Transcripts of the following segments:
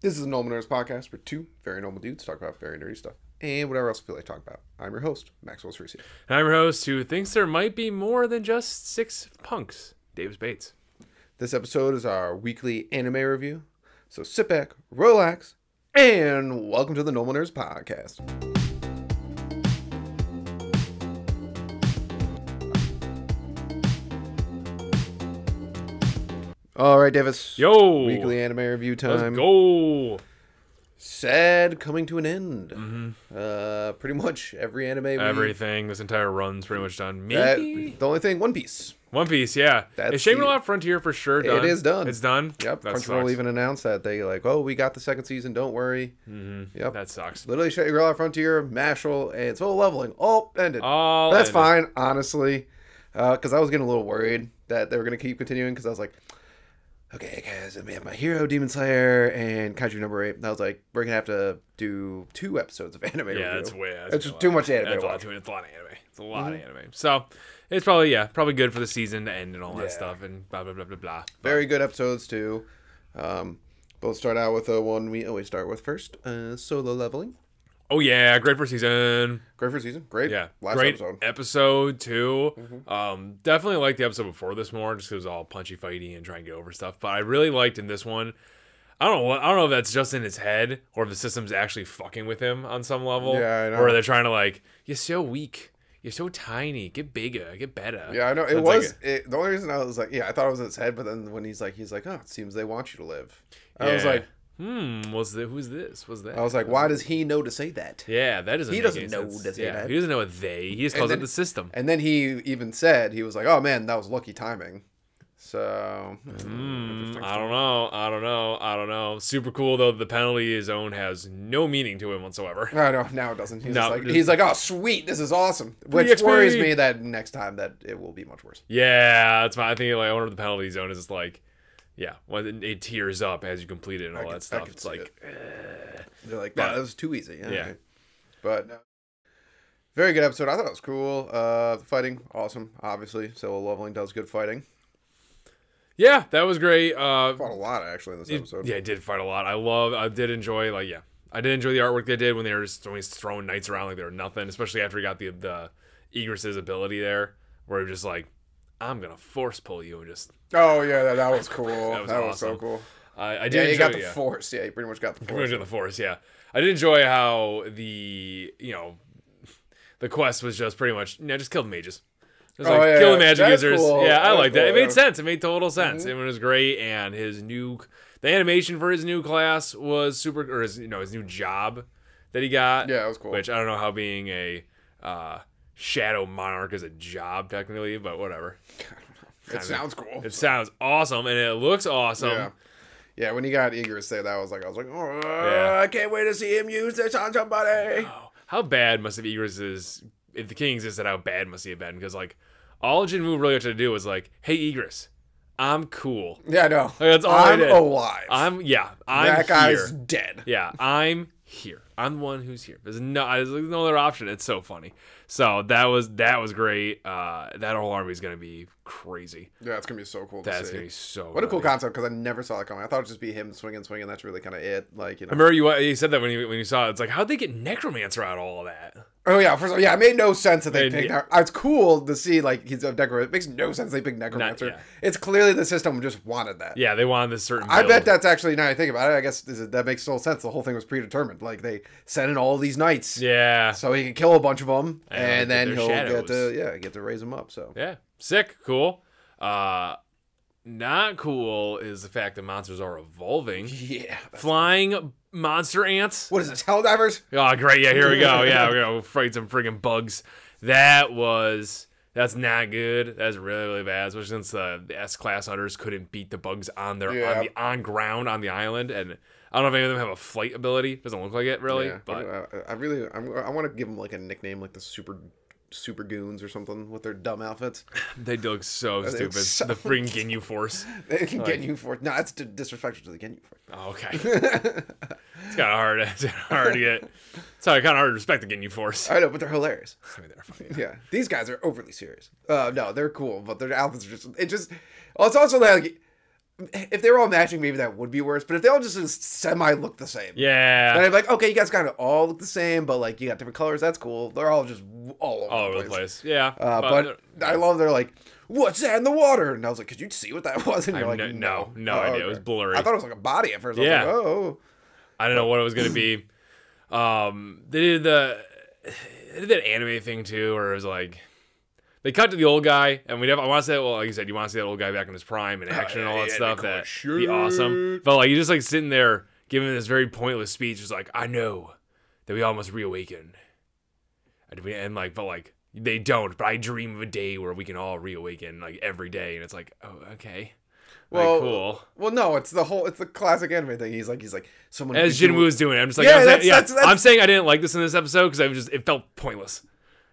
This is a Normal Nerds podcast where two very normal dudes talk about very nerdy stuff and whatever else we feel like talking about. I'm your host, Maxwell Cerisi. And I'm your host who thinks there might be more than just six punks, Davis Bates. This episode is our weekly anime review, so sit back, relax, and welcome to the Normal Nerds podcast. All right, Davis. Yo! Weekly anime review time. Let's go! Sad coming to an end. Mm-hmm. Pretty much every anime. Everything. This entire run's pretty much done. Maybe? The only thing, One Piece. One Piece, yeah. Is Shangri-La Frontier for sure done? It is done. It's done? Yep. That Crunchyroll sucks. even announced that. They we got the second season, don't worry. Mm-hmm. Yep. That sucks. Literally Shangri-La Frontier, Mashle, and Solo Leveling. All ended. That's fine, honestly. Because I was getting a little worried that they were going to keep continuing because I was like, okay, guys, we have My Hero, Demon Slayer, and Kaiju number 8. And I was like, we're going to have to do 2 episodes of anime review. It's just too much anime. It's a lot of anime. It's a lot of anime. So, it's probably good for the season to end and all that stuff and blah, blah, blah, blah, blah. Very good episodes, too. We'll start out with the one we always start with first, Solo Leveling. Oh, yeah. Great first season. Great first season. Great. Yeah. Last great episode, too. Definitely liked the episode before this more, just because it was all punchy fighty and trying to get over stuff. But I really liked in this one, I don't know if that's just in his head or if the system's actually fucking with him on some level. Yeah, I know. Or they're trying to you're so weak. You're so tiny. Get bigger. Get better. Yeah, I know. It was the only reason I was like, I thought it was in his head, but then when he's like, oh, it seems they want you to live. I was like, who's this? What's that? I was like, why does he know to say that? Yeah, that doesn't. He make doesn't any know sense. to say that. He doesn't know what they. He just calls it the system. And then he even said he was like, oh man, that was lucky timing. So I don't know. Super cool though. The penalty zone has no meaning to him whatsoever. I know now it doesn't. He's like, oh sweet, this is awesome. Which XP. worries me that next time that it will be much worse. Yeah, that's my. I think I wonder if the penalty zone is like. Yeah, when it tears up as you complete it and all that stuff. It's like... They're like, that was too easy. Yeah. Okay. But, very good episode. I thought it was cool. The fighting, awesome, obviously. Solo Leveling does good fighting. Yeah, that was great. Fought a lot, actually, in this episode. Yeah, it did fight a lot. I did enjoy, I did enjoy the artwork they did when they were just always throwing knights around like they were nothing, especially after he got the Egress's ability there, where he was just like, I'm going to force pull you and just... Oh, yeah, that was cool. that was awesome. So cool. I did enjoy, you got the force. Yeah, you pretty much got the force. Pretty much got the force, yeah. I did enjoy how the quest was just pretty much, just kill the mages. It was kill the magic users. Cool. Yeah, I like that. It made sense. sense. It made total sense. It was great, and the animation for his new class was super, or his new job that he got. Yeah, it was cool. Which I don't know how being a Shadow Monarch is a job technically, but whatever. It sounds cool. It sounds awesome, and it looks awesome. Yeah, when he got Egress there, I was like, I can't wait to see him use this on somebody. Oh, how bad must have Egress's, if the king existed, how bad must he have been? Because all Jinwoo really had to do was hey Egress, I'm cool. Yeah, I know. That's all I'm I did. alive. I'm that guy's here. dead. Yeah, I'm here. I'm the one who's here. There's no other option. It's so funny. So that was great. That whole army is gonna be crazy. Yeah, it's gonna be so cool to see. That's gonna be so. What a cool concept, because I never saw it coming. I thought it'd just be him swinging. That's really kind of it. I remember you said that when you saw it. It's like, how'd they get Necromancer out of all of that? Oh yeah, first of all, it made no sense that they picked. It's cool to see he's a Necromancer. It makes no sense they picked Necromancer. It's clearly the system just wanted that. Yeah, they wanted this certain. I bet that's actually, now I think about it, I guess that makes total sense. The whole thing was predetermined. They sent in all these knights. Yeah. So he can kill a bunch of them, and then he'll shadows. get to raise them up. So yeah, sick, cool. Not cool is the fact that monsters are evolving. Yeah. Flying monster ants. What is this, Helldivers? Oh, great. Yeah, here we go. Yeah, we're going to fight some friggin' bugs. That's not good. That's really, really bad, especially since the S-Class hunters couldn't beat the bugs on on ground on the island. And I don't know if any of them have a flight ability. Doesn't look like it, really. Yeah, but I want to give them a nickname like the Super Goons or something with their dumb outfits. They look so stupid. The freaking Ginyu Force. Ginyu Force. No, that's disrespectful to the Ginyu Force. Oh, okay. It's kind of hard. It's hard to get. It's kind of hard to respect the Ginyu Force. I know, but they're hilarious. I mean, they're funny. Yeah, these guys are overly serious. No, they're cool, but their outfits are just. It's also if they were all matching, maybe that would be worse. But if they all just semi look the same, Yeah. then I'd be like, okay, you guys kind of all look the same, but like you got different colors. That's cool. They're all just all over the place. Yeah. But I love they're like, what's that in the water? And I was like, could you see what that was? And you're like, no idea. Okay. It was blurry. I thought it was like a body at first. Yeah. I was like, oh. I don't know what it was gonna be. They did that anime thing too, where it was like they cut to the old guy, and I want to say, well, like you said, you want to see that old guy back in his prime and action and all that stuff. That'd be awesome. But like, you just like sitting there giving this very pointless speech. It's like, I know that we all must reawaken, and like, but like they don't. But I dream of a day where we can all reawaken, like every day. And it's like, oh, okay. Well, like, cool. Well, no, it's the classic anime thing. He's like someone. As Jinwoo was doing it, I'm just like, I'm saying I didn't like this in this episode because it felt pointless.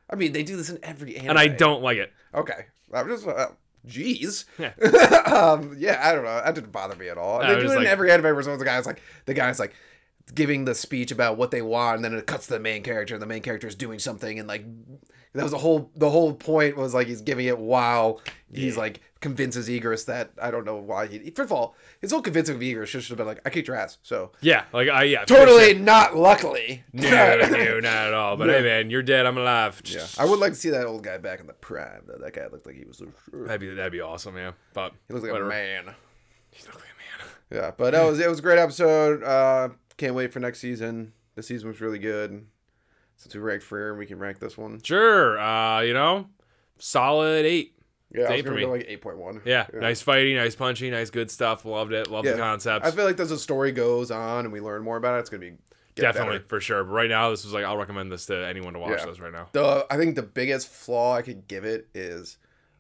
I mean, they do this in every anime, and I don't like it. Okay, I'm just, jeez. Yeah. I don't know. That didn't bother me at all. They do it in every anime where the guy's like giving the speech about what they want, and then it cuts to the main character, and the main character is doing something, and like that was the whole point was like he's giving it while he's like convinces Egress that I don't know why first of all his whole convincing of Egress should have been like I kicked your ass. So totally not luckily. No, not at all. But hey man, you're dead, I'm alive. Yeah, I would like to see that old guy back in the prime. That guy looked like he was. That'd be awesome, yeah. But he looked like a man. He looked like a man. Yeah, but it was a great episode. Can't wait for next season. The season was really good. Since we ranked Freer, we can rank this one. Sure. Solid 8. Yeah, I was for gonna me. go like 8.1. Yeah, nice fighting, nice punching, nice good stuff. Loved it. Loved the concepts. I feel like as the story goes on and we learn more about it, it's gonna be definitely better. For sure. But right now, this was like I'll recommend this to anyone to watch this right now. I think the biggest flaw I could give it is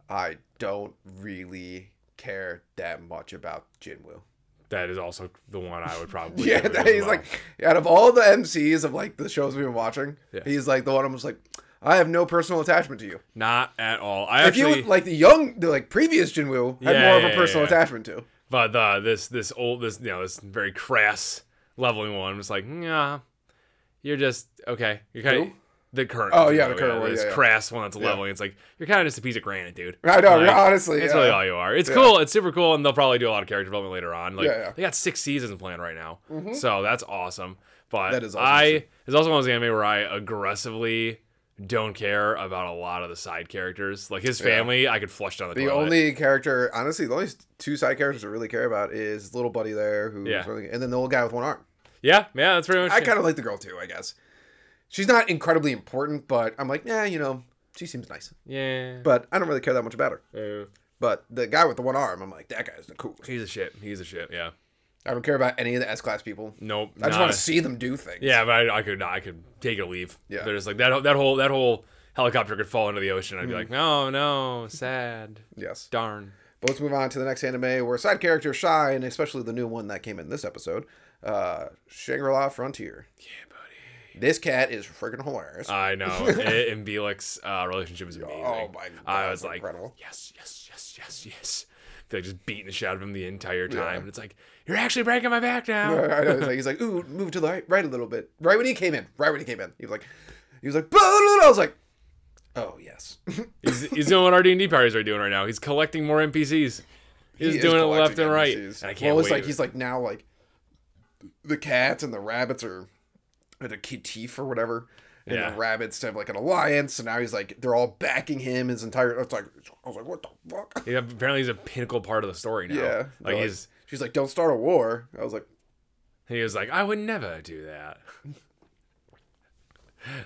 I don't really care that much about Jinwoo. That is also the one I would probably he's like out of all the MCs of like the shows we've been watching, he's like the one I'm just like I have no personal attachment to you. Not at all. You like the previous Jinwoo had more of a personal attachment to. But this very crass leveling one was like, yeah, you're just okay. You're kind of the current. Oh yeah, the current one. This crass one that's leveling. It's like you're kind of just a piece of granite, dude. I know, like, honestly. That's really all you are. It's cool. It's super cool, and they'll probably do a lot of character development later on. Like they got 6 seasons planned right now, so that's awesome. But that is awesome. It's also one of those anime where I aggressively don't care about a lot of the side characters. Like his family, I could flush down the toilet. The only character, honestly, the only 2 side characters I really care about is little buddy there, and then the old guy with one arm. Yeah, that's pretty much. I kind of like the girl too, I guess. She's not incredibly important, but I'm like, she seems nice. Yeah. But I don't really care that much about her. Yeah. But the guy with the one arm, I'm like, that guy's the coolest. He's a shit, yeah. I don't care about any of the S-class people. Nope. I just want to see them do things. Yeah, but I could take or leave. Yeah. There's like that whole helicopter could fall into the ocean. I'd be like, no, sad. Yes. Darn. But let's move on to the next anime where side characters shine, especially the new one that came in this episode, Shangri-La Frontier. Yeah, buddy. This cat is freaking hilarious. I know. It and Belix's relationship is amazing. Oh my god. I was like, incredible. yes. They're just beating the shit out of him the entire time. And it's like, you're actually breaking my back now. I know. He's like, ooh, move to the right a little bit. Right when he came in. He was like, I was like, oh yes. he's doing what our D&D parties are doing right now. He's collecting more NPCs. He's doing it left and right. And I can't wait. Like he's like now like the cats and the rabbits are at a Ketif or whatever. And the rabbits have like an alliance, and now he's like they're all backing him his entire. It's like I was like, what the fuck? Yeah, apparently he's a pinnacle part of the story now. Yeah, like she's like, don't start a war. I was like, he was like, I would never do that.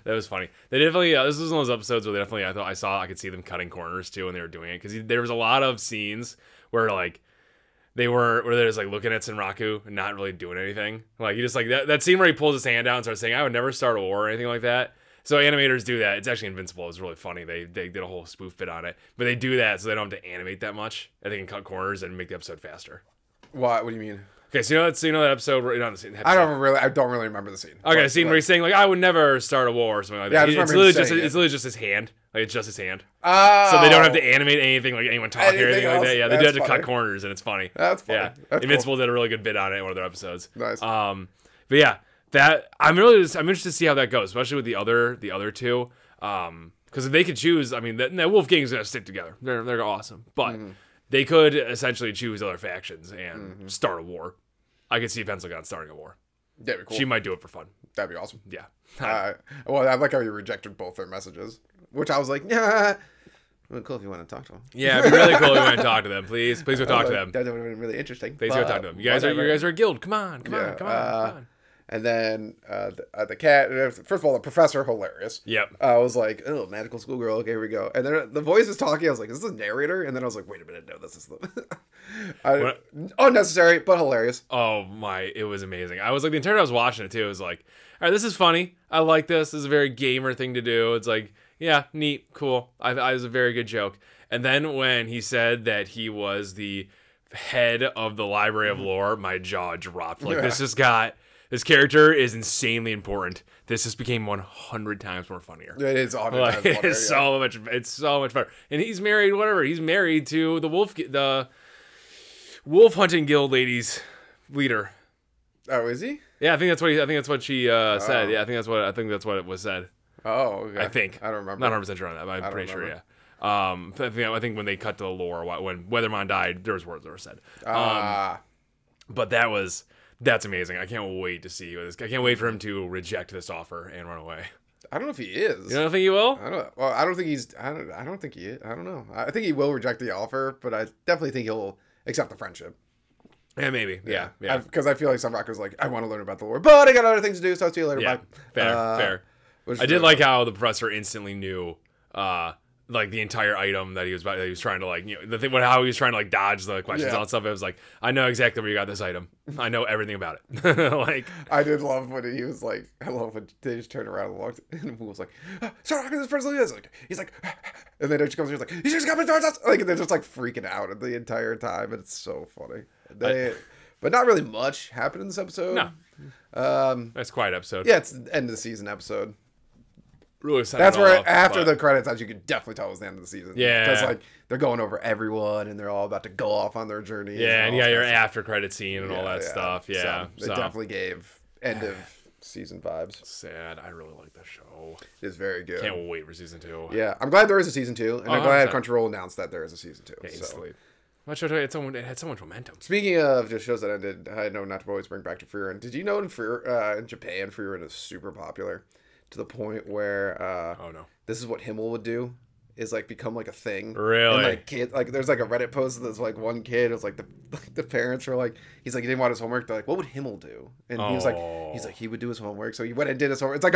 That was funny. They definitely. This was one of those episodes where they definitely. I could see them cutting corners too when they were doing it, because there was a lot of scenes where like where they're just like looking at Senraku and not really doing anything. Like you just like that scene where he pulls his hand out and starts saying, I would never start a war or anything like that. So animators do that. It's actually Invincible. It's really funny. They did a whole spoof bit on it. But they do that so they don't have to animate that much. And they can cut corners and make the episode faster. What do you mean? Okay, so you know that episode where the scene. I don't really remember the scene. Okay, the scene where he's saying like I would never start a war or something like that. It's literally just his hand. Like it's just his hand. Oh. So they don't have to animate anything like anyone talking or anything like that. Yeah, they do have to cut corners and it's funny. That's funny. Yeah. That's Invincible cool. did a really good bit on it in one of their episodes. Nice. But yeah, that I'm interested to see how that goes, especially with the other two. Because if they could choose, I mean, that Wolf Gang's gonna stick together. They're awesome. But they could essentially choose other factions and start a war. I could see Pentagon starting a war. That'd be cool. She might do it for fun. That'd be awesome. Yeah. Well, I like how you rejected both their messages, which I was like, nah. Well, cool if you want to talk to them. Yeah, it'd be really cool if you want to talk to them. Please go talk to them. That would have been really interesting. Please go talk to them. You guys are a guild. Come on. And then the cat. First of all, the professor, hilarious. Yep. I was like, oh, magical schoolgirl. Okay, here we go. And then the voice is talking. I was like, is this a narrator? And then I was like, wait a minute, no, this is the unnecessary but hilarious. Oh my, it was amazing. I was like, the entire time I was watching it too, it was like, all right, this is funny. I like this. This is a very gamer thing to do. It's like, yeah, neat, cool. I was a very good joke. And then when he said that he was the head of the Library of Lore, my jaw dropped. Like, this character is insanely important. This just became 100 times more funnier. It is 100 times funnier. It's so much better. And he's married, He's married to the wolf hunting guild ladies leader. Oh, is he? Yeah, I think that's what she said. Yeah, I think that's what it was said. Oh, okay. I think. I don't remember. Not 100% sure on that, but I'm pretty sure, yeah. I think when they cut to the lore, when Weathermon died, there was words that were said. But that's amazing. I can't wait to see this. I can't wait for him to reject this offer and run away. I don't know if he is. You don't think he will? I don't. Well, I don't think he's. I don't think he is. I don't know. I think he will reject the offer, but I definitely think he'll accept the friendship. Yeah, maybe. Yeah. Because I feel like Sunrocker's like, I want to learn about the lore, but I got other things to do, so I'll see you later. Yeah, bye. Fair. I did like how the professor instantly knew, like the entire item that he was trying to like, how he was trying to like dodge the questions on stuff. It was like, I know exactly where you got this item. I know everything about it. Like, I did love when he was like, I love when they just turned around and looked, and Wu was like, sorry, this person is like, he's like, and then she comes here, he's like, he's just coming towards us, like, and they're just like freaking out the entire time, and it's so funny. But not really much happened in this episode. No, that's a quiet episode. Yeah, it's the end of the season episode. Really that's where after the credits, as you could definitely tell, it was the end of the season. Yeah, because like they're going over everyone and they're all about to go off on their journey. Yeah, and you got your after credit scene and all that stuff. Yeah, so they definitely gave end of season vibes. Sad. I really like that show. It's very good. Can't wait for season 2. Yeah, I'm glad there is a season 2, and I'm glad Crunchyroll announced that there is a season 2. Yeah, so. It had so much momentum. Speaking of just shows that ended, I know not to always bring back to Frieren. Did you know in Japan, Frieren is super popular to the point where oh no, this is what Himmel would do, is like become like a thing. Really? And like kids, like there's like a Reddit post that's like one kid, it was like the parents were like, he's like, he didn't want his homework. They're like, what would Himmel do? And he was like, he would do his homework. So he went and did his homework. It's like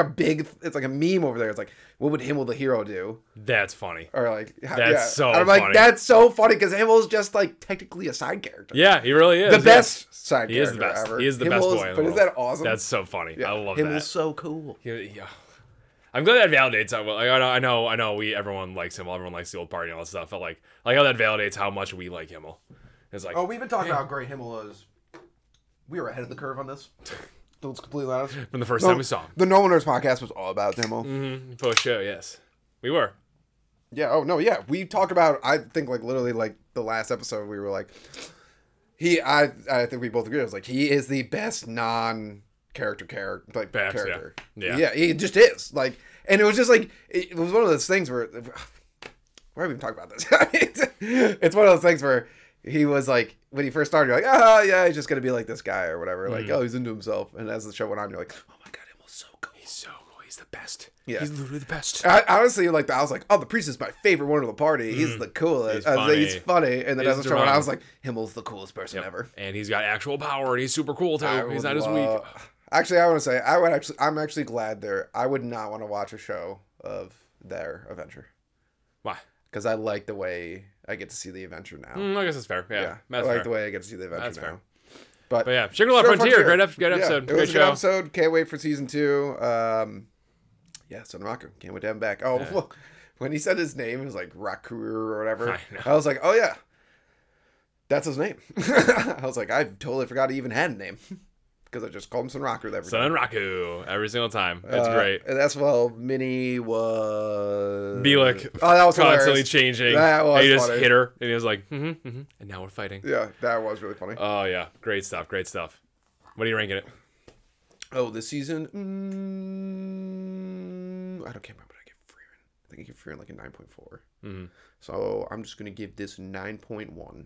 it's like a meme over there. It's like, what would Himmel the hero do? That's funny. Or like, that's so I'm funny. like, that's so funny because Himmel's just like technically a side character. Yeah, he really is. The best side character is the best. ever. He is the best boy in the But world. is that awesome? That's so funny. Yeah. I love that. Himmel's so cool. Yeah. I'm glad that validates how well. Like, I know. Everyone likes Himmel. Everyone likes the old party and all that stuff. But like how that validates how much we like Himmel. It's like, we've been talking about how great Himmel is. We were ahead of the curve on this. Let's completely honest. From the first time we saw him. The No One Knows podcast was all about Himmel. Mm-hmm. Post show, yes, we were. Yeah. Oh no. Yeah. We talk about. I think like literally like the last episode we were like, I think we both agreed. I was like, he is the best character like Perhaps, character. Yeah, he just is like, and it was just like it was one of those things where why are we even talking about this? It's one of those things where he was like, when he first started, you're like, yeah, he's just gonna be like this guy or whatever. Like, he's into himself. And as the show went on, you're like, oh my god, Himmel's so cool. He's so cool. He's the best. Yeah, he's literally the best. I honestly like that. I was like, oh, the priest is my favorite one of the party. He's the coolest. He's funny. And then as the show went on, I was like, Himmel's the coolest person ever. And he's got actual power. And he's super cool too. He's not as weak. Actually, I want to say I'm actually glad I would not want to watch a show of their adventure. Why? Because I like the way I get to see the adventure now. I guess that's fair. Yeah, that's I like fair. the way I get to see the adventure that's now. Fair. But yeah, Shangri-La Frontier, great episode. It was a good episode. Can't wait for season 2. Yeah, Sonraku. Can't wait to have him back. Oh, look, when he said his name, it was like Raku or whatever. I was like, oh yeah, that's his name. I was like, I totally forgot he even had a name. Because I just called him Sonraku every time. Sonraku every single time. That's great. And that's Minnie was Bielek. Oh, that was constantly hilarious. changing. That was he just funny. hit her, and he was like, and now we're fighting. Yeah, that was really funny. Oh yeah, great stuff. What are you ranking it? Oh, this season, I don't care remember what I give Frieren. I think you're feeling like a 9.4. Mm-hmm. So I'm just gonna give this 9.1. I'm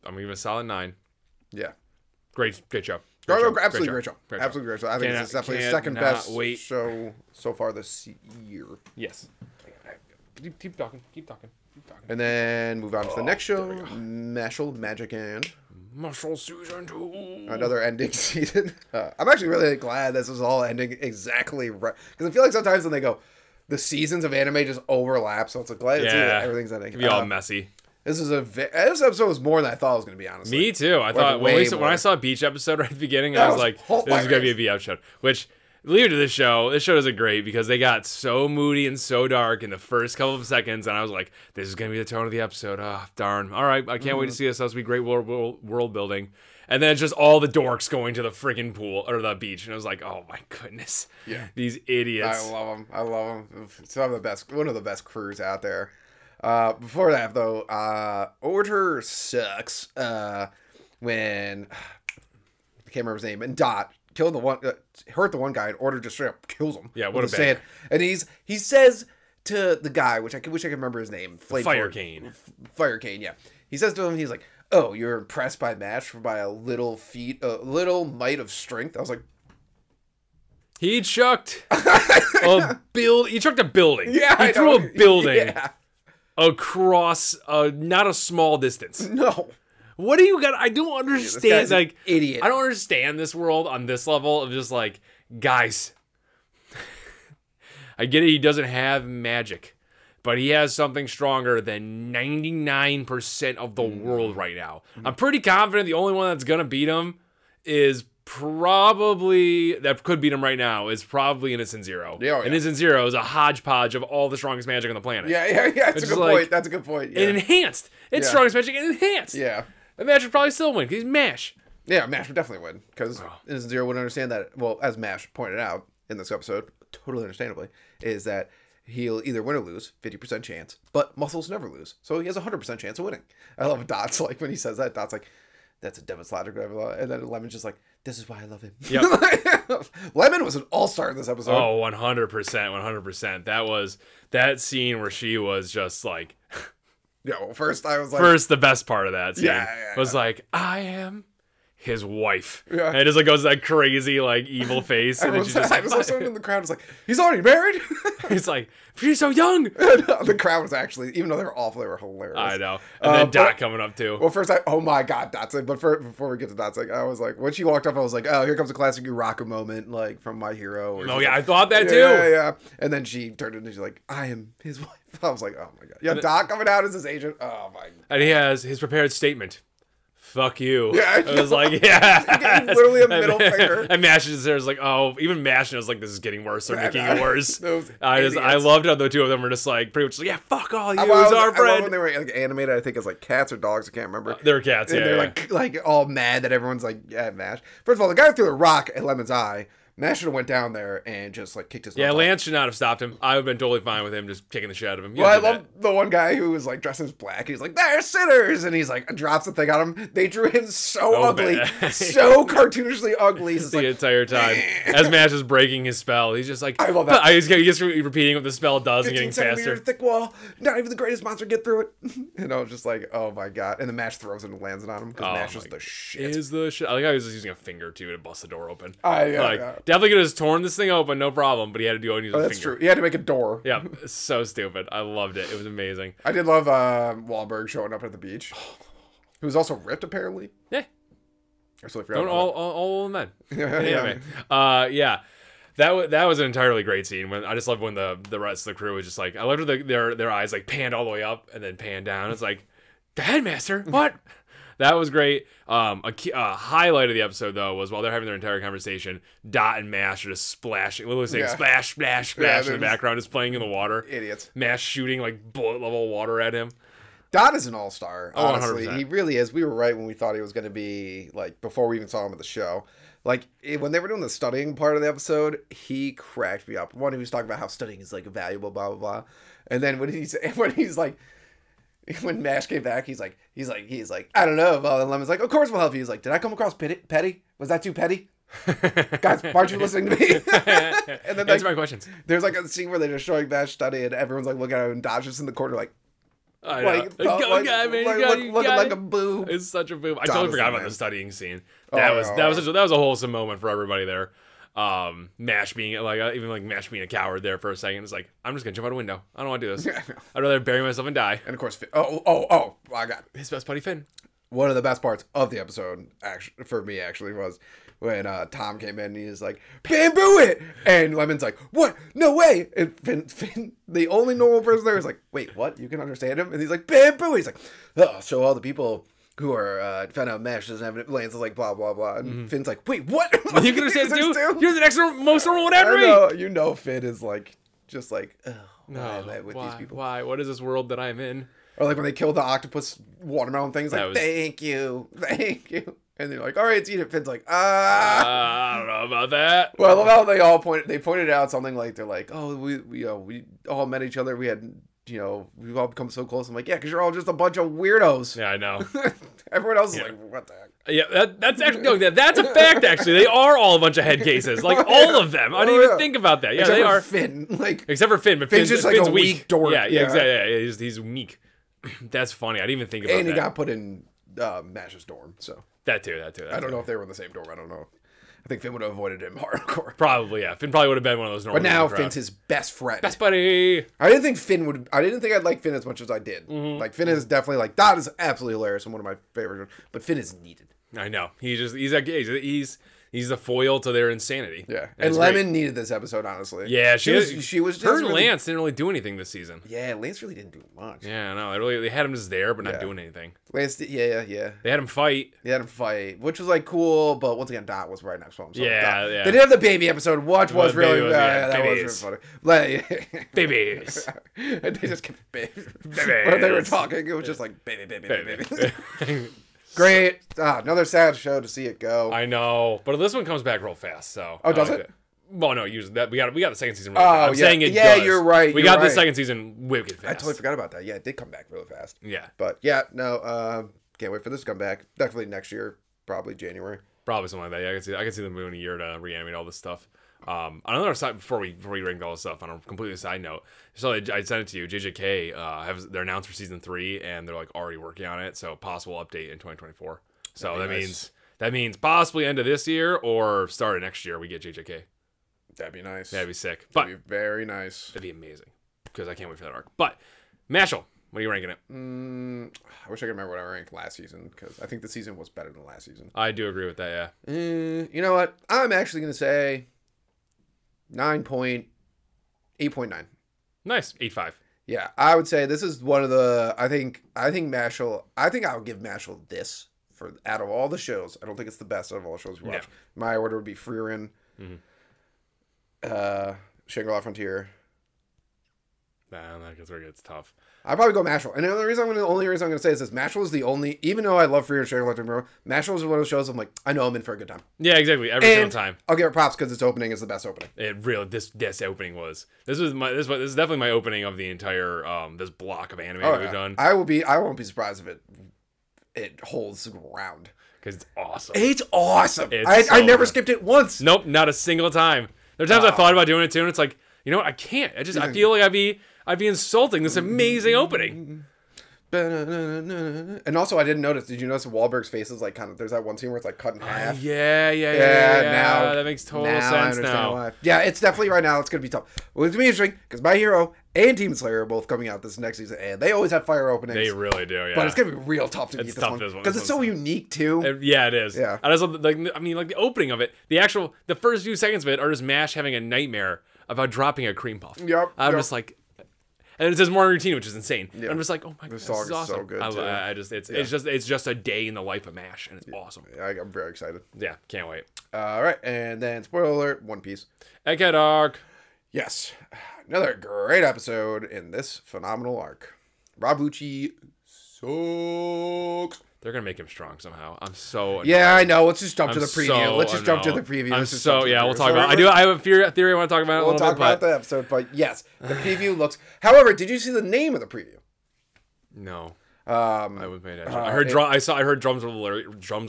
gonna give it a solid 9. Yeah. Great show. Absolutely great show. Absolutely great show. I think it's definitely the second best show so far this year. Yes. Keep talking. And then move on to the next show, Mashle, Magic and Mashle Season 2. Another ending season. I'm actually really glad this is all ending exactly right. Because I feel like sometimes when they go, the seasons of anime just overlap. So it's like glad to see that everything's ending. It can be all messy. This episode was more than I thought it was going to be, honestly. Me too. I thought when I saw Beach episode right at the beginning, I was like, this is going to be a V episode. Which, leave it to this show doesn't great because they got so moody and so dark in the first couple of seconds, and I was like, this is going to be the tone of the episode. Oh, darn. All right, I can't wait to see this. That's going to be great world building. And then it's just all the dorks going to the freaking pool or the beach, and I was like, oh my goodness. Yeah. These idiots. I love them. One of the best crews out there. Before that, though, Order sucks. When I can't remember his name, and Dot killed hurt the one guy, and Order just straight up kills him. Yeah, what a bad. And he says to the guy, which I wish I could remember his name, Fire Cane. Fire Cane, yeah. He says to him, he's like, "Oh, you're impressed by Mash by a little might of strength." I was like, he chucked a building. Yeah, he threw a building. Yeah. Across not a small distance. No. What do you got? I don't understand. Like, idiot. I don't understand this world on this level of just like, guys. I get it. He doesn't have magic, but he has something stronger than 99% of the world right now. I'm pretty confident the only one that's gonna beat him is probably is probably Innocent Zero. Yeah, and Innocent Zero is a hodgepodge of all the strongest magic on the planet. Yeah. That's a good point. That's a good point. Yeah. And enhanced. It's strongest magic and enhanced. Yeah. And Mash would probably still win because he's Mash. Yeah, Mash would definitely win because Innocent Zero would understand that. Well, as Mash pointed out in this episode, totally understandably, is that he'll either win or lose, 50% chance, but muscles never lose, so he has a 100% chance of winning. I love Dot's like when he says that. Dot's like, that's a devil's logic, blah, blah, blah. And then Lemon's just like, this is why I love him. Yep. Lemon was an all-star in this episode. Oh, 100%. That was that scene where she was just like... Yeah, well, first I was like... First, the best part of that scene was like, I am his wife. Yeah. And it just like goes that crazy, like, evil face. And then she's just like... Someone in the crowd was like, he's already married? He's like, she's so young. The crowd was actually, even though they were awful, they were hilarious. I know. And then Dot coming up too. Well, first oh my God, Dot's like, but before we get to Dot's like, I was like, when she walked up, I was like, oh, here comes a classic Uraka moment, like from My Hero. Oh yeah, I thought that too. Yeah. And then she turned and she's like, I am his wife. I was like, oh my God. Yeah, Dot coming out as his agent. Oh my God. And he has his prepared statement. Fuck you. Yeah, I was like, yeah. Literally a middle finger. And Mash is there, like, oh, even Mash knows, like, this is getting worse. They're making it worse. I loved how the two of them were just like, pretty much like, yeah, fuck all you. It's our friend. I love when they were like animated, I think it's like cats or dogs. I can't remember. They were cats, and they're like all mad that everyone's like, yeah, Mash. First of all, the guy threw a rock at Lemon's eye. Mash should have went down there and just like kicked his nose off. Lance should not have stopped him. I would have been totally fine with him just kicking the shit out of him. Well, I love the one guy who was like dressed as black. He's like, they're sinners, and he's like drops the thing on him. They drew him so ugly, so cartoonishly ugly. The entire time, as Mash is breaking his spell, he's just like, I love that. He's just repeating what the spell does and getting faster. Thick wall. Not even the greatest monster get through it. And I was just like, oh my God. And the Mash throws it and lands it on him because Mash is the shit. I like how he was just using a finger too to bust the door open. Yeah. Definitely could have just torn this thing open, no problem, but he had to do it. That's true. He had to make a door. Yeah, so stupid. I loved it. It was amazing. I did love Wahlberg showing up at the beach. He was also ripped, apparently. Yeah. I totally forgot. All men. Yeah. That was an entirely great scene. I just loved when the rest of the crew was just like, I loved when their eyes like panned all the way up and then panned down. It's like, the headmaster, what? That was great. A highlight of the episode, though, was while they're having their entire conversation, Dot and Mash are just splashing, literally saying splash, splash, splash in the background, just playing in the water. Idiots. Mash shooting like bullet-level water at him. Dot is an all-star, honestly. 100%. He really is. We were right when we thought he was going to be, like, before we even saw him at the show. Like, when they were doing the studying part of the episode, he cracked me up. One, he was talking about how studying is, like, valuable, blah, blah, blah. And then when he's like, when Mash came back, he's like, I don't know. Well, and Lemon's like, of course we'll help you. He's like, did I come across petty? Was that too petty? Guys, why aren't you listening to me? And then Answer my questions. there's like a scene where they're just showing Mash study, and everyone's like looking at him and Dodge's in the corner like, I know. looking like a boob. It's such a boob. I totally forgot about the studying scene. That was a wholesome moment for everybody there. Mash being even like Mash being a coward there for a second. It's like, I'm just gonna jump out a window. I don't want to do this. I'd rather bury myself and die. And of course, Finn, I got his best buddy Finn. One of the best parts of the episode, actually, for me, was when Tom came in and he's like, bamboo it! And Lemon's like, what? No way! And Finn, the only normal person there, is like, wait, what? You can understand him? And he's like, bamboo! He's like, oh, so all the people who are found out Mash doesn't have it, Lance is like, blah, blah, blah. And Finn's like, wait, what? You can understand it too? You're the next most normal one after me! You know Finn is like, just like, oh, no, why am I with these people? Why? What is this world that I'm in? Or like when they killed the octopus watermelon things, like, thank you. And they're like, all right, let's eat it. Finn's like, I don't know about that. Well, I love how they pointed out something like, they're like, oh, we all met each other. We had, we've all become so close. I'm like, yeah, because you're all just a bunch of weirdos. Yeah, I know. Everyone else is like, what the heck? Yeah, that's actually, no, that's a fact, actually. They are all a bunch of head cases. Like, all of them. I didn't even think about that. Yeah, except they are. Finn. Except for Finn, but Finn's just like Finn's a weak dork. Yeah, exactly. Yeah, he's weak. That's funny. I didn't even think about that. And he got put in Mash's dorm, so. That too. I don't know if they were in the same dorm. I don't know. I think Finn would have avoided him hardcore. Probably, yeah. Finn probably would have been one of those normal. But now Finn's his best friend. Best buddy. I didn't think I'd like Finn as much as I did. Mm-hmm. Like, Finn is definitely like, that is absolutely hilarious and one of my favorite. But Finn is needed. I know. He's the foil to their insanity. Yeah. And Lemon needed this episode, honestly. Yeah, she was just her and Lance didn't really do anything this season. Yeah, Lance really didn't do much. Yeah, no, they had him just there, but not doing anything. Lance did, yeah. They had him fight. Which was like cool, but once again, Dot was right next to him. So yeah. They did have the baby episode, which was really that was really funny. Babies. And they just kept babies. When they were talking, it was just like baby. Great. Another sad show to see it go. I know. But this one comes back real fast, so. Oh, does it? Well, no, usually we got the second season really fast. I'm saying it does. Yeah, you're right. We got the second season wicked fast. I totally forgot about that. Yeah, it did come back really fast. Yeah. But yeah, no, can't wait for this to come back. Definitely next year, probably January. Probably something like that. Yeah, I can see them moving a year to reanimate all this stuff. Another side before we rank all this stuff on a completely side note. So I sent it to you. JJK they're announced for season 3 and they're like already working on it. So possible update in 2024. So that means possibly end of this year or start of next year we get JJK. That'd be nice. That'd be sick. That'd be very nice. That'd be amazing because I can't wait for that arc. But Mashal, what are you ranking it? I wish I could remember what I ranked last season because I think the season was better than last season. I do agree with that. Yeah. You know what? I'm actually gonna say 8.9. Nice. 8.5. Yeah, I would say this is one of the. I think Mashal. I think I'll give Mashal this for out of all the shows. I don't think it's the best out of all the shows we watch. No. My order would be Freerin, Shangri-La Frontier. Nah, that gets where it gets tough. I'd probably go Mashal. And the only reason I'm going to say is this. Mashal is the only, even though I love Freerin and Shangri-La Frontier, Mashal is one of those shows I'm like, I know I'm in for a good time. Yeah, exactly. Every single time. I'll give it props because its opening is the best opening. It really, this opening was. This is definitely my opening of the entire, this block of anime that we've done. I won't be surprised if it holds ground. Because it's awesome. It's awesome. I never skipped it once. Nope, not a single time. There are times I thought about doing it too, and it's like, you know what? I can't. I feel like I'd be insulting this amazing opening. And also, I didn't notice. Did you notice Wahlberg's face is like kind of? There's that one scene where it's like cut in half. Yeah. Now that makes total sense now. Why. Yeah, it's definitely right now. It's gonna be tough. Well, it's gonna be interesting because My Hero and Demon Slayer are both coming out this next season, and they always have fire openings. They really do. Yeah, but it's gonna be real tough to beat this one because it's so unique too. Yeah, it is. Yeah, and also, like the opening of it, the first few seconds of it are just Mash having a nightmare about dropping a cream puff. Yep. I'm just like. And it says morning routine, which is insane. Yeah. I'm just like, oh my god, this is awesome. So good. It's just a day in the life of Mash, and it's awesome. I'm very excited. Yeah, can't wait. All right, and then spoiler alert: One Piece. Egghead arc. Yes, another great episode in this phenomenal arc. Rabuchi sucks. They're gonna make him strong somehow. I'm so annoyed. Yeah, I know. Let's just jump to the preview. Let's just jump to the preview. We'll talk about it. I have a theory I want to talk about. We'll talk about the episode, but yes, the preview looks. However, did you see the name of the preview? No. I was paying attention. I heard drums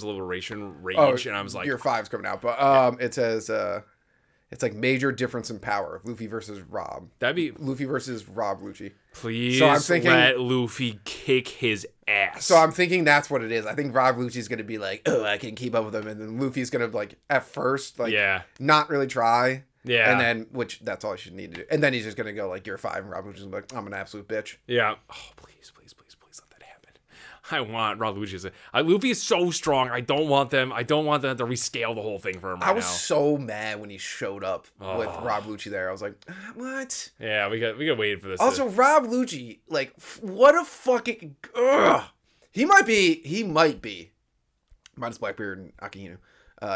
liberation rage, and I was like, your 5's coming out, but it says it's like major difference in power. Luffy versus Rob. That'd be Luffy versus Rob Lucci. Please let Luffy kick his ass. So I'm thinking that's what it is. I think Rob Lucci's gonna be like, oh, I can keep up with him, and then Luffy's gonna like at first like not really try. Yeah. And then which that's all you should need to do. And then he's just gonna go like you're 5 and Rob Lucci's gonna be like, I'm an absolute bitch. Yeah. Oh please let that happen. I want Rob Lucci. Luffy is so strong. I don't want them to rescale the whole thing for him right now. I was so mad when he showed up with Rob Lucci there. I was like, what? Yeah, we got waited for this. Also, Rob Lucci, like, what a fucking he might be minus Blackbeard and Akihino.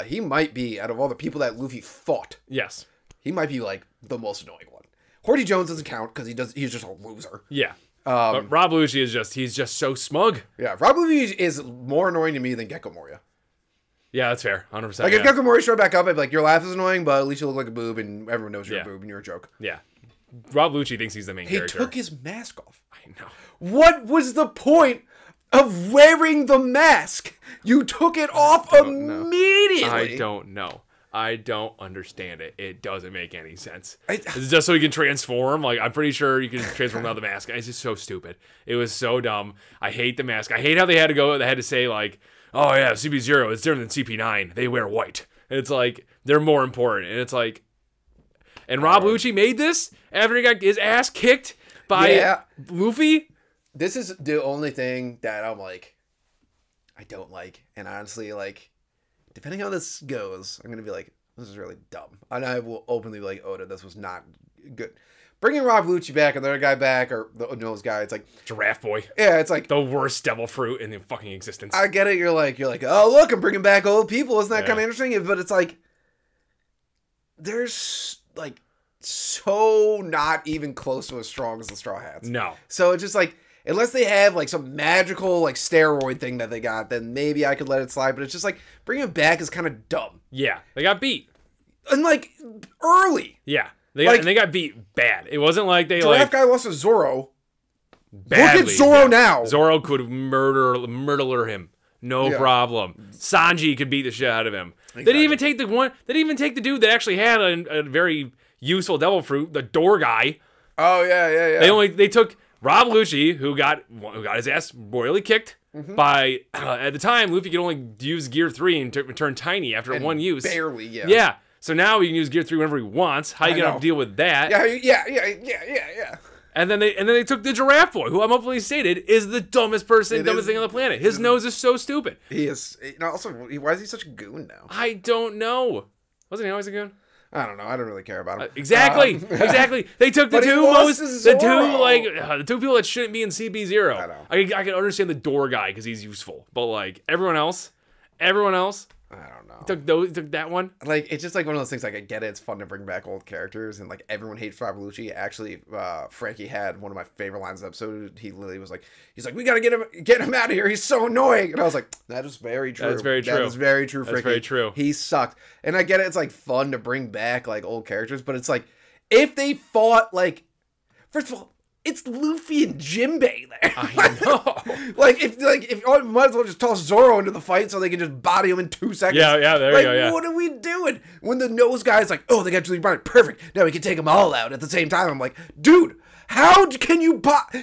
He might be out of all the people that Luffy fought. Yes. He might be like the most annoying one. Horty Jones doesn't count because he's just a loser. Yeah. But Rob Lucci he's just so smug. Yeah, Rob Lucci is more annoying to me than Gecko Moria. Yeah, that's fair. 100%. Like, if Gecko Moria showed back up, I'd be like, your laugh is annoying, but at least you look like a boob, and everyone knows you're a boob, and you're a joke. Yeah. Rob Lucci thinks he's the main character. He took his mask off. I know. What was the point of wearing the mask? You took it off immediately. I don't know. I don't understand it. It doesn't make any sense. It's just so he can transform. Like, I'm pretty sure you can transform without the mask. It's just so stupid. It was so dumb. I hate the mask. I hate how they had to say, like, oh yeah, CP0 is different than CP9. They wear white. And it's like, they're more important. And it's like, and Rob Lucci made this after he got his ass kicked by Luffy? This is the only thing that I'm like, I don't like. And honestly, like, depending on how this goes, I'm going to be like, this is really dumb. And I will openly be like, Oda, this was not good. Bringing Rob Lucci back, another guy back, or the nose guy, it's like... Giraffe Boy. Yeah, it's like... the worst devil fruit in the fucking existence. I get it. You're like, oh, look, I'm bringing back old people. Isn't that kind of interesting? But it's like, there's, like, so not even close to as strong as the Straw Hats. No. So it's just like... unless they have, like, some magical, like, steroid thing that they got, then maybe I could let it slide. But it's just, like, bringing it back is kind of dumb. Yeah. They got beat. And, like, early. Yeah. They got beat bad. It wasn't like they, Giraffe guy lost to Zoro. Badly. Look at Zoro now. Zoro could murder him. No problem. Sanji could beat the shit out of him. Exactly. They didn't even take the dude that actually had a very useful devil fruit, the door guy. Oh, yeah. They took Rob Lucci, who got his ass royally kicked by, at the time, Luffy could only use Gear 3 and turn tiny after one use. Barely, yeah. Yeah. So now he can use Gear 3 whenever he wants. How are you going to deal with that? Yeah. And then they took the Giraffe Boy, who I'm hopefully stated is the dumbest thing on the planet. His nose is so stupid. He is. Also, why is he such a goon now? I don't know. Wasn't he always a goon? I don't know. I don't really care about him. Exactly. They took the two people that shouldn't be in CP0. I know. I can understand the door guy because he's useful, but like everyone else, I don't know. Took that one. Like, it's just like one of those things. Like, I get it. It's fun to bring back old characters, and like everyone hates Rob Lucci. Actually, Frankie had one of my favorite lines of the episode. He literally was like, he's like, we gotta get him out of here. He's so annoying. And I was like, that is very true. That's very true. That is very true. That's Frankie. very true. He sucked. And I get it. It's like fun to bring back like old characters, but it's like if they fought like, first of all, it's Luffy and Jinbei there. I know. if oh, might as well just toss Zoro into the fight so they can just body him in 2 seconds. Yeah, there you go. Yeah. What are we doing? When the nose guy's like, oh, they got Julie Brown, perfect. Now we can take them all out at the same time. I'm like, dude, how can you?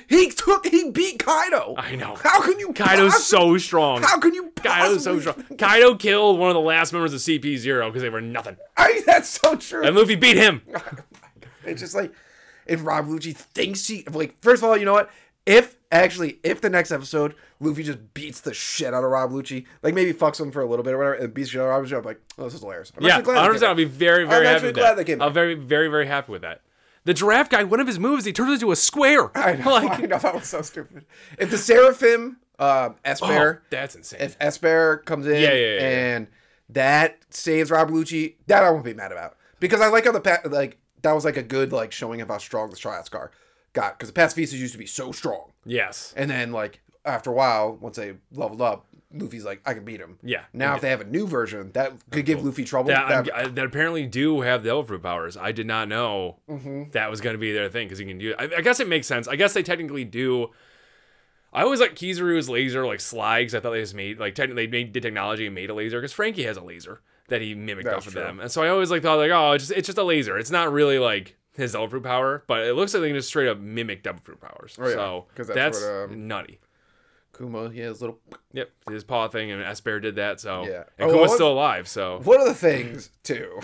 He beat Kaido. I know. How can you? Kaido's so strong. How can you? Kaido's so strong. Kaido killed one of the last members of CP0 because they were nothing. That's so true. And Luffy beat him. It's just like. If Rob Lucci thinks like, first of all, you know what? If the next episode, Luffy just beats the shit out of Rob Lucci, like maybe fucks him for a little bit or whatever, and beats the shit out of Rob Lucci, I'm like, oh, this is hilarious. I'm yeah, 100%. I'll be very, very happy with that. I'll be very, very, very happy with that. The giraffe guy, one of his moves, he turns into a square. I know, I know, that was so stupid. If the Seraphim, Esper, that's insane. If Esper comes in and that saves Rob Lucci, that I won't be mad about. Because I like how that was like a good like showing of how strong the Straw Hats got. Because the pacifistas used to be so strong. Yes. And then like after a while, once they leveled up, Luffy's like, I can beat him. Yeah. Now if they have a new version, that could give Luffy trouble. That apparently do have devil fruit powers. I did not know that was going to be their thing because you can do. I guess it makes sense. I guess they technically do. I always like Kizaru's laser like sly because I thought they just made like technically did technology and made a laser because Frankie has a laser that he mimicked off of them, and so I always like thought like oh it's just a laser. It's not really like his Devil Fruit power, but it looks like they can just straight up mimic Devil Fruit powers. Oh, yeah. So that's what, nutty. Kuma, yeah, his little yep his paw thing, and Esper did that. So yeah, and Kuma's still alive. So one of the things too.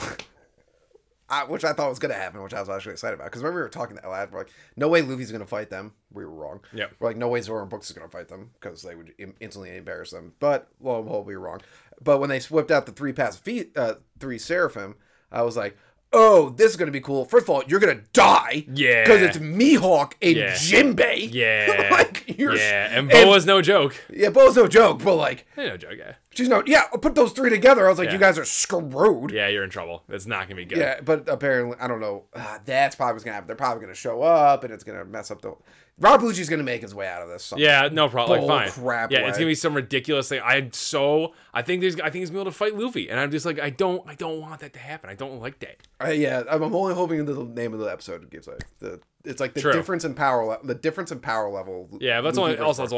Which I thought was going to happen, which I was actually excited about. Because when we were talking to Elad, we're like, no way Luffy's going to fight them. We were wrong. Yeah. We're like, no way Zoro and Brooks is going to fight them. Because they would instantly embarrass them. But, well, we were wrong. But when they whipped out the three Seraphim, I was like, oh, this is going to be cool. First of all, you're going to die. Yeah. Because it's Mihawk and Jinbei. Yeah. Like, and Boa's no joke. Yeah, Boa's no joke. But, like... No joke, yeah. She's no... Yeah, I'll put those three together. I was like, you guys are screwed. Yeah, you're in trouble. It's not going to be good. Yeah, but apparently, I don't know. That's probably what's going to happen. They're probably going to show up, and it's going to mess up the... Rob Lucci's going to make his way out of this. Yeah, no problem. Like, fine. Crap yeah, it's going to be some ridiculous thing. I think he's going to be able to fight Luffy, and I'm just like, I don't want that to happen. I don't like that. Yeah, I'm only hoping the name of the episode gives like the difference in power. The difference in power level. Yeah, but that's only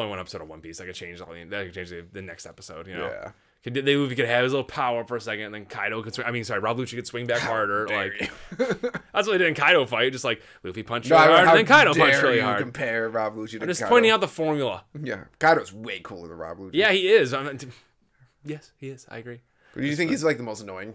one episode of One Piece. That could change the next episode. You know. Yeah. Luffy could have his little power for a second, and then Kaido could swing. Rob Lucci could swing back harder. Like that's what they did in Kaido fight. Just like Luffy punched really hard, and then Kaido punched really hard. Compare Rob Lucci to I'm just Kaido. Pointing out the formula. Yeah, Kaido's way cooler than Rob Lucci. Yeah, he is. Yes, he is. I agree. But do you think he's like the most annoying?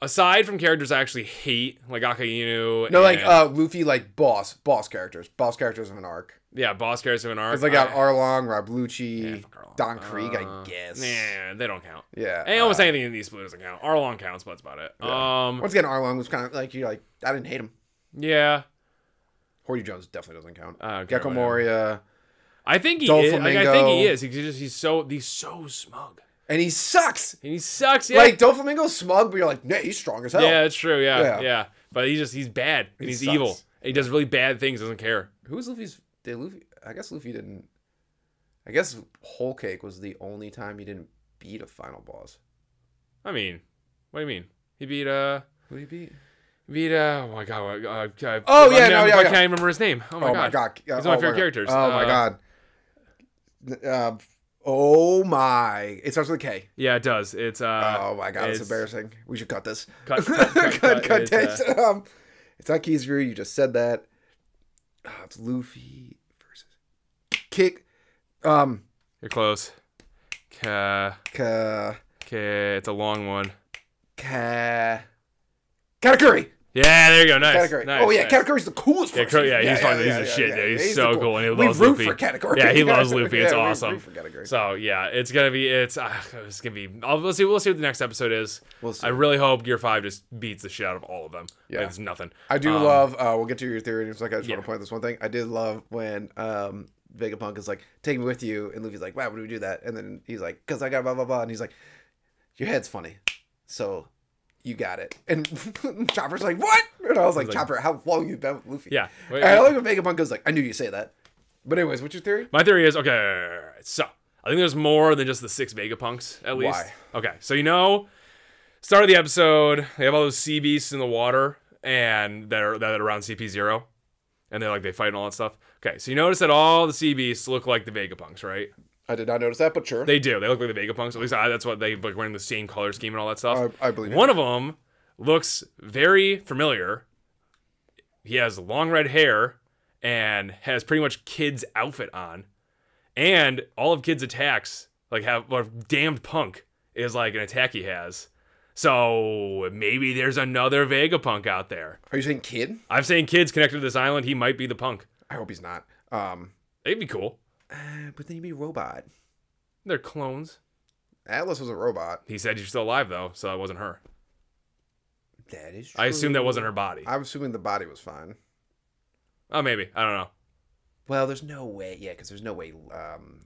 Aside from characters I actually hate, like Akainu. No, like Luffy, like boss characters of an arc. Yeah, boss characters of an arc. Because they got Arlong, Rob Lucci, Don Krieg, I guess. Nah, they don't count. Yeah, almost anything in these blue doesn't count. Arlong counts, but that's about it. Yeah. Once again, Arlong was kind of like I didn't hate him. Yeah. Horty Jones definitely doesn't count. Gecko Moria. I think he is. Like, I think he is. He's so smug. And he sucks. Yeah. Like, Doflamingo's smug, but you're like, yeah, he's strong as hell. Yeah, it's true. Yeah. But he's bad. And he's evil. And he does really bad things, doesn't care. Who's Luffy's... I guess Luffy didn't... I guess Whole Cake was the only time he didn't beat a final boss. I mean, what do you mean? He beat, Who did he beat? Oh my god. I can't remember his name. Oh my god. He's one of my favorite characters. Oh my god. Oh my! It starts with a K. Yeah, it does. It's oh my god, it's embarrassing. We should cut this. Cut It's not Kizaru. You just said that. It's Luffy versus Kick. You're close. It's a long one. Katakuri. Yeah, there you go. Nice. Oh yeah, Katakuri's the coolest. He's fun. He's a shit. Yeah, he's so cool, and he loves Luffy. For Katakuri. Yeah, he loves Luffy. It's awesome. We root for Katakuri. So yeah, it's gonna be. We'll see what the next episode is. We'll see. I really hope Gear 5 just beats the shit out of all of them. Yeah, like, it's nothing. I do love. We'll get to your theory in a second. I just want to point out this one thing. I did love when Vegapunk is like, "Take me with you," and Luffy's like, "Why would we do that?" And then he's like, "Cause I got blah blah blah," and he's like, "Your head's funny, so." You got it. And Chopper's like, what? And I was like, Chopper, how long you been with Luffy? Yeah. And I like when Vegapunk goes like, I knew you'd say that. But anyways, what's your theory? My theory is, okay, so I think there's more than just the 6 Vegapunks, at least. Why? Okay, so start of the episode, they have all those sea beasts in the water, and that are around CP0. And they fight and all that stuff. Okay, so you notice that all the sea beasts look like the Vegapunks, right? I did not notice that, but sure. They do. They look like the Vegapunks. At least that's what they like, wearing the same color scheme and all that stuff. I believe it. One of them looks very familiar. He has long red hair and has pretty much Kid's outfit on. And all of Kid's attacks damned Punk is like an attack he has. So maybe there's another Vegapunk out there. Are you saying Kid? I'm saying Kid's connected to this island. He might be the Punk. I hope he's not. It'd be cool. But then he'd be a robot. They're clones. Atlas was a robot. He said she's still alive, though, so it wasn't her. That is true. I assume that wasn't her body. I'm assuming the body was fine. Oh, maybe. I don't know. Well, there's no way. Yeah, because there's no way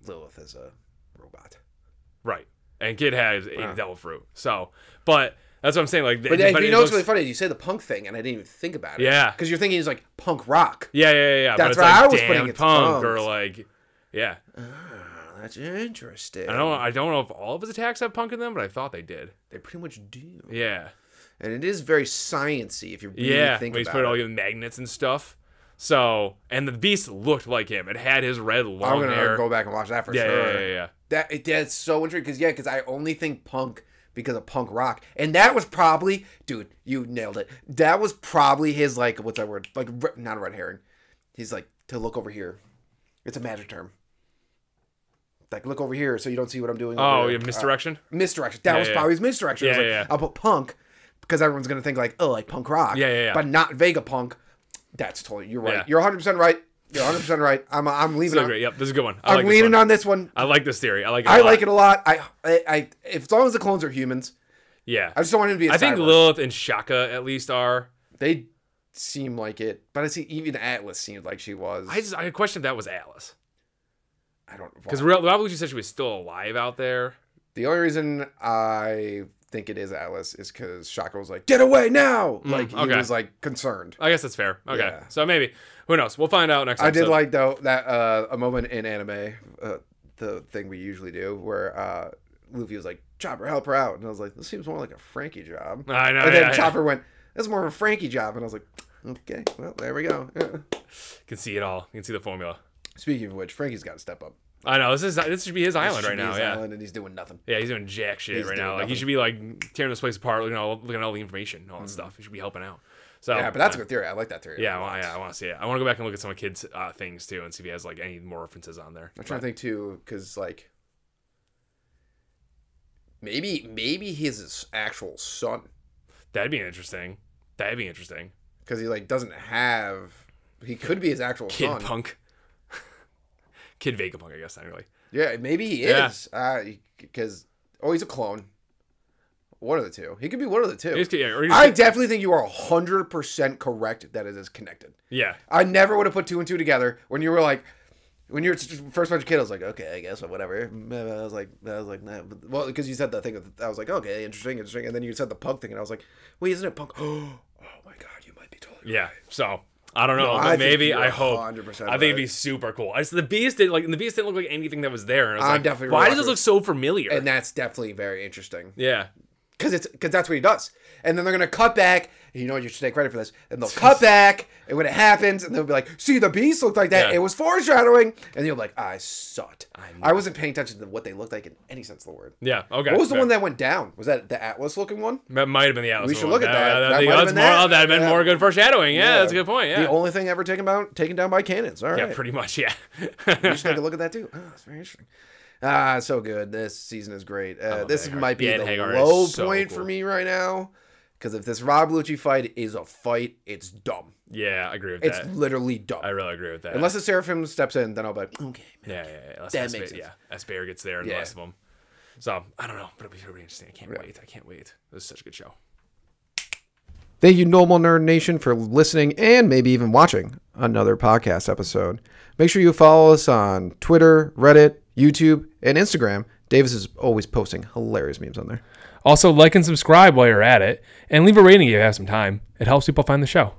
Lilith is a robot. Right. And Kid has a devil fruit. So, but that's what I'm saying. Like, but you know what's really funny? You say the punk thing, and I didn't even think about it. Yeah. Because you're thinking he's like punk rock. Yeah. That's why I was putting it punk or like, yeah. That's interesting. I don't know if all of his attacks have punk in them, but I thought they did. They pretty much do. Yeah. And it is very sciencey if you really think about it. Yeah, he's put all your magnets and stuff. So, and the Beast looked like him. It had his red long I'm gonna hair. go back and watch that for Yeah, sure. yeah. That's so interesting because I only think Punk because of punk rock, and that was probably, dude, you nailed it. That was probably his like, what's that word? Like not a red herring. He's like, to look over here. It's a magic term. Like, look over here so you don't see what I'm doing. Oh, yeah, misdirection. Misdirection. That was probably his misdirection. I was like, I'll put punk because everyone's gonna think like, oh, like punk rock. Yeah. But not Vega punk. That's totally. You're right. Yeah. You're 100% right. You're 100% right. I'm leaving. So great. Yep, this is a good one. I'm leaning on this one. I like this theory. I like it a lot. I as long as the clones are humans. Yeah. I just don't want him to be. I think Lilith and Shaka at least are. They seem like it, but I see even Atlas seemed like she was. I question if that was Atlas. I don't. Because Rob said she was still alive out there. The only reason I think it is Atlas is because Shaka was like, "Get away now!" Like he was like concerned. I guess that's fair. Okay, Yeah. So maybe who knows? We'll find out next. I episode. did like though that a moment in anime, the thing we usually do where Luffy was like, "Chopper, help her out," and I was like, "This seems more like a Frankie job." I know. And then Chopper went, "This is more of a Frankie job," and I was like, "Okay, well there we go." You can see it all. You can see the formula. Speaking of which, Frankie's got to step up. I know this should be his island right now. Yeah, island and he's doing nothing. Yeah, he's doing jack shit right now. Like he should be like tearing this place apart, looking at all the information, and all that stuff. He should be helping out. So yeah, but that's a good theory. I like that theory. Yeah, I want to see it. I want to go back and look at some of Kid's things too, and see if he has like any more references on there. I'm trying to think too, because like maybe his actual son. That'd be interesting. Because he like doesn't have. He could be his actual Kid son. Punk. Kid Vegapunk, I guess, anyway. Yeah, maybe he is. Because he's a clone. One of the two. He could be one of the two. I definitely think you are 100% correct that it is connected. Yeah. I never would have put two and two together when you were like, when you were first bunch of kid. I was like, okay, I guess, or whatever. I was like, nah. Well, because you said the thing. I was like, okay, interesting. And then you said the punk thing, and I was like, wait, isn't it punk? Oh my god, you might be totally right. So I don't know, but maybe I hope. 100% I think it'd be super cool. The Beast didn't look like anything that was there. And I was definitely. Why does it look so familiar? And that's definitely very interesting. Yeah. Because that's what he does. And then they're gonna cut back. And you know, you should take credit for this. And they'll cut back, and when it happens, and they'll be like, "See, the Beast looked like that. Yeah. It was foreshadowing." And you'll be like, "I saw it. I wasn't paying attention to what they looked like in any sense of the word." Yeah. Okay. What was the one that went down? Was that the Atlas looking one? That might have been the Atlas. We should look at that. That'd have been more good foreshadowing. Yeah, that's a good point. Yeah. The only thing ever taken down by cannons. All right. Yeah, pretty much. Yeah. We should take a look at that too. Oh, that's very interesting. So good. This season is great. This might be the low point for me right now. Because if this Rob Lucci fight is a fight, it's dumb. Yeah, I agree with that. It's literally dumb. I really agree with that. Unless the Seraphim steps in, then I'll be like, okay. Man. Yeah. That makes sense. Yeah, Esper gets there and the rest of them. So, I don't know. But it'll be really interesting. I can't wait. This is such a good show. Thank you, Normal Nerd Nation, for listening and maybe even watching another podcast episode. Make sure you follow us on Twitter, Reddit, YouTube, and Instagram. Davis is always posting hilarious memes on there. Also, like and subscribe while you're at it, and leave a rating if you have some time. It helps people find the show.